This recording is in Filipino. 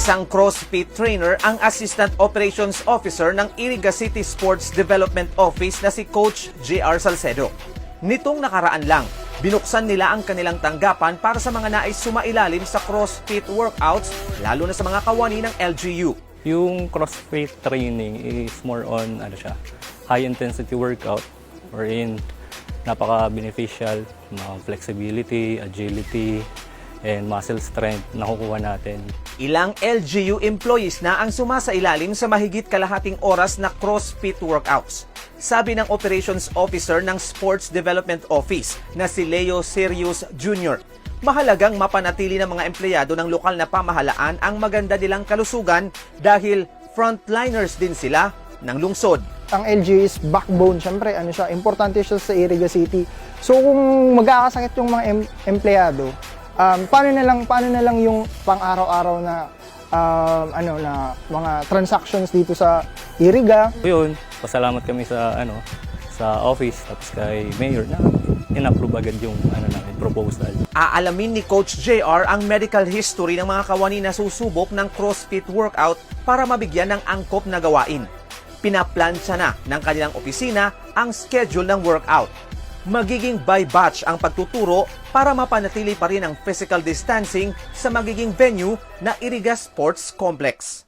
Isang CrossFit trainer ang Assistant Operations Officer ng Iriga City Sports Development Office na si Coach JR Salcedo. Nitong nakaraan lang, binuksan nila ang kanilang tanggapan para sa mga nais sumailalim sa CrossFit workouts, lalo na sa mga kawani ng LGU. Yung CrossFit training is more on high intensity workout wherein napaka-beneficial, mga flexibility, agility, and muscle strength na nakukuha natin. Ilang LGU employees na ang sumasailalim sa mahigit kalahating oras na CrossFit workouts. Sabi ng Operations Officer ng Sports Development Office na si Leo Sirius Jr., mahalagang mapanatili ng mga empleyado ng lokal na pamahalaan ang maganda nilang kalusugan dahil frontliners din sila ng lungsod. Ang LGU is backbone, syempre, importante siya sa Iriga City. So kung magkakasakit yung mga empleyado, paano na lang yung pang-araw-araw na mga transactions dito sa Iriga. Yun, pasalamat kami sa office tapos kay Mayor na in-approve agad yung proposal. Aalamin ni Coach JR ang medical history ng mga kawani na susubok ng CrossFit workout para mabigyan ng angkop na gawain. Pinaplansya na ng kanilang opisina ang schedule ng workout. Magiging by batch ang pagtuturo para mapanatili pa rin ang physical distancing sa magiging venue na Iriga Sports Complex.